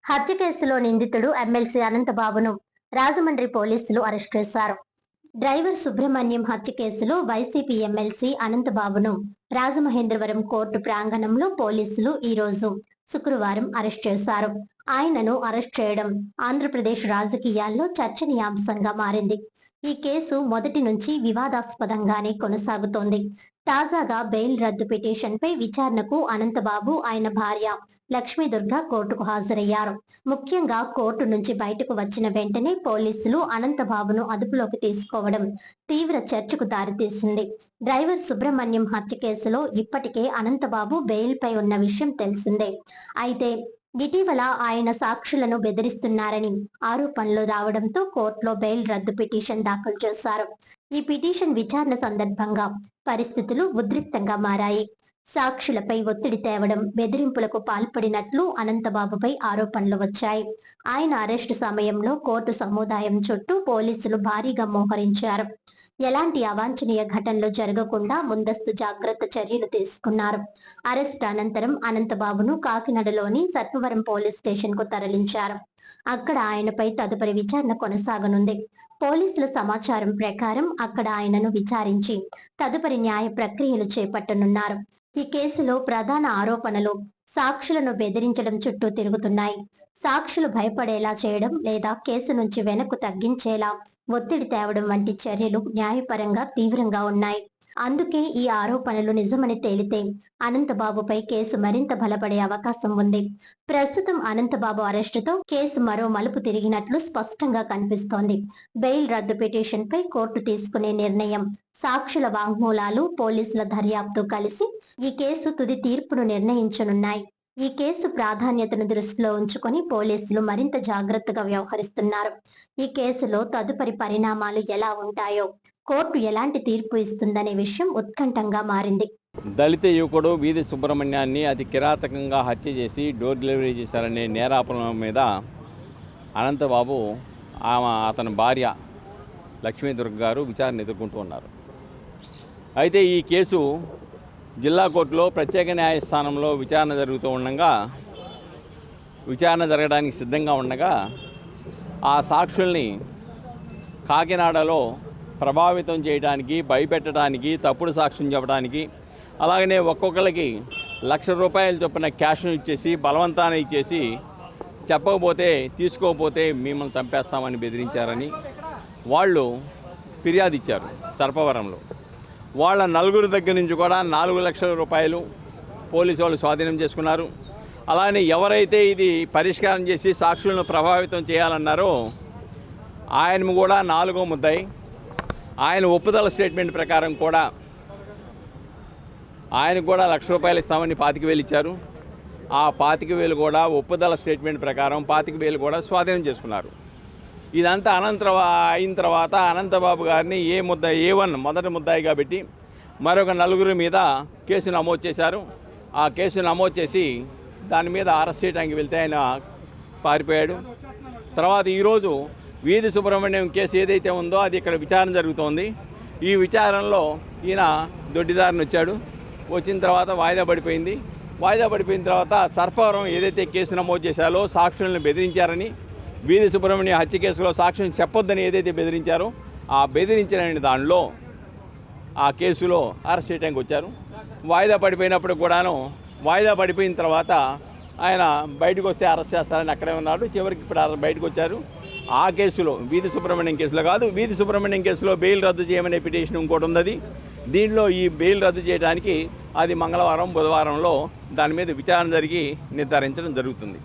హత్య కేసులో నిందితుడు ఎమ్మెల్సీ అనంతబాబును రాజమండ్రి పోలీసులు అరెస్ట్ చేశారు. డ్రైవర్ సుబ్రహ్మణ్యం హత్య కేసులో వైసీపీ ఎమ్మెల్సీ అనంతబాబును రాజమహేంద్రవరం కోర్టు ప్రాంగణంలో పోలీసులు ఈ రోజు శుక్రవారం అరెస్ట్ చేశారు. ఆయనను అరెస్ట్ చేయడం ఆంధ్రప్రదేశ్ రాజకీయాల్లో చర్చనీయాంశంగా మారింది. ఈ కేసు మొదటి నుంచి వివాదాస్పదంగానే కొనసాగుతోంది. తాజాగా బెయిల్ రద్దు పిటిషన్పై విచారణకు అనంతబాబు, ఆయన భార్య లక్ష్మీదుర్గ కోర్టుకు హాజరయ్యారు. ముఖ్యంగా కోర్టు నుంచి బయటకు వచ్చిన వెంటనే పోలీసులు అనంతబాబును అదుపులోకి తీసుకోవడం తీవ్ర చర్చకు దారితీసింది. డ్రైవర్ సుబ్రహ్మణ్యం హత్య కేసులో ఇప్పటికే అనంతబాబు బెయిల్పై ఉన్న విషయం తెలిసిందే. అయితే ఇటీవల ఆయన సాక్షులను బెదిరిస్తున్నారని ఆరోపణలు రావడంతో కోర్టులో బెయిల్ రద్దు పిటిషన్ దాఖలు చేశారు. ఈ పిటిషన్ విచారణ సందర్భంగా పరిస్థితులు ఉద్రిక్తంగా మారాయి. సాక్షులపై ఒత్తిడి తేవడం, బెదిరింపులకు పాల్పడినట్లు అనంతబాబుపై ఆరోపణలు వచ్చాయి. ఆయన అరెస్టు సమయంలో కోర్టు సముదాయం చుట్టూ పోలీసులు భారీగా మోహరించారు. ఎలాంటి అవాంఛనీయ ఘటనలు జరగకుండా ముందస్తు జాగ్రత్త చర్యలు తీసుకున్నారు. అరెస్ట్ అనంతరం అనంతబాబును కాకినాడలోని సర్పవరం పోలీస్ స్టేషన్ కు తరలించారు. అక్కడ ఆయనపై తదుపరి విచారణ కొనసాగనుంది. పోలీసుల సమాచారం ప్రకారం అక్కడ ఆయనను విచారించి తదుపరి న్యాయ ప్రక్రియలు చేపట్టనున్నారు. ఈ కేసులో ప్రధాన ఆరోపణలు సాక్షులను బెదిరించడం చుట్టూ తిరుగుతున్నాయి. సాక్షులు భయపడేలా చేయడం లేదా కేసు నుంచి వెనక్కు తగ్గించేలా ఒత్తిడి తేవడం వంటి చర్యలు న్యాయపరంగా తీవ్రంగా ఉన్నాయి. అందుకే ఈ ఆరోపణలు నిజమని తేలితే అనంతబాబుపై కేసు మరింత బలపడే అవకాశం ఉంది. ప్రస్తుతం అనంతబాబు అరెస్టుతో కేసు మరో మలుపు తిరిగినట్లు స్పష్టంగా కనిపిస్తోంది. బెయిల్ రద్దు పిటిషన్ పై కోర్టు తీసుకునే నిర్ణయం, సాక్షుల వాంగ్మూలాలు, పోలీసుల దర్యాప్తు కలిసి ఈ కేసు తుది తీర్పును నిర్ణయించనున్నాయి. ఈ కేసు ప్రాధాన్యతను దృష్టిలో ఉంచుకొని పోలీసులు మరింత జాగ్రత్తగా వ్యవహరిస్తున్నారు. ఈ కేసులో తదుపరి పరిణామాలు ఎలా ఉంటాయో, కోర్టు ఎలాంటి తీర్పు ఇస్తుందనే విషయం ఉత్కంఠంగా మారింది. దళిత యువకుడు వీధి సుబ్రహ్మణ్యాన్ని అతి కిరాతకంగా హత్య చేసి డోర్ డెలివరీ చేశారనే నేరాపణ మీద అనంతబాబు, అతని భార్య లక్ష్మీదుర్గ గారు విచారణ ఎదుర్కొంటూ ఉన్నారు. అయితే ఈ కేసు జిల్లా కోర్టులో ప్రత్యేక న్యాయస్థానంలో విచారణ జరగడానికి సిద్ధంగా ఉండగా ఆ సాక్షుల్ని కాకినాడలో ప్రభావితం చేయడానికి, భయపెట్టడానికి, తప్పుడు సాక్ష్యం చెప్పడానికి, అలాగనే ఒక్కొక్కరికి ₹1,00,000 చొప్పున క్యాష్ను ఇచ్చేసి, బలవంతాన్ని ఇచ్చేసి, చెప్పకపోతే తీసుకోకపోతే మిమ్మల్ని చంపేస్తామని బెదిరించారని వాళ్ళు ఫిర్యాదు ఇచ్చారు సర్పవరంలో. వాళ్ళ నలుగురు దగ్గర నుంచి కూడా ₹4,00,000 పోలీసు వాళ్ళు స్వాధీనం చేసుకున్నారు. అలానే ఎవరైతే ఇది పరిష్కారం చేసి సాక్షులను ప్రభావితం చేయాలన్నారో ఆయన కూడా 4వ ముద్దాయి. ఆయన ఒప్పుదల స్టేట్మెంట్ ప్రకారం కూడా ఆయనకు కూడా ₹1,00,000 ఇస్తామని 25,000 ఇచ్చారు. ఆ 25,000 కూడా ఒప్పుదల స్టేట్మెంట్ ప్రకారం 25,000 కూడా స్వాధీనం చేసుకున్నారు. ఇదంతా అయిన తర్వాత అనంతబాబు గారిని A1 మొదటి ముద్దాయిగా పెట్టి మరొక 4 మీద కేసు నమోదు చేశారు. ఆ కేసు నమోదు చేసి దాని మీద అరెస్ట్ చేయడానికి వెళ్తే ఆయన పారిపోయాడు. తర్వాత ఈరోజు వీధి సుబ్రహ్మణ్యం కేసు ఏదైతే ఉందో అది ఇక్కడ విచారణ జరుగుతోంది. ఈ విచారణలో ఈయన దొడ్డిదారిని వచ్చాడు. వచ్చిన తర్వాత వాయిదా పడిపోయింది. వాయిదా పడిపోయిన తర్వాత సర్పవరం ఏదైతే కేసు నమోదు చేశారో సాక్షులను బెదిరించారని, వీధి సుబ్రహ్మణ్యం హత్య కేసులో సాక్ష్యం చెప్పొద్దని ఏదైతే బెదిరించారో ఆ బెదిరించిన దానిలో ఆ కేసులో అరెస్ట్ చేయడానికి వచ్చారు. వాయిదా పడిపోయినప్పుడు కూడాను వాయిదా పడిపోయిన తర్వాత ఆయన బయటకు వస్తే అరెస్ట్ చేస్తారని అక్కడే ఉన్నాడు. చివరికి ఇప్పుడు బయటకు వచ్చారు. ఆ కేసులో వీధి సుబ్రహ్మణ్యం కేసులో కాదు, వీధి సుబ్రహ్మణ్యం కేసులో బెయిల్ రద్దు చేయమనే పిటిషన్ ఇంకోటి ఉన్నది. దీనిలో ఈ బెయిల్ రద్దు చేయడానికి అది మంగళవారం, బుధవారంలో దాని మీద విచారణ జరిగి నిర్ధారించడం జరుగుతుంది.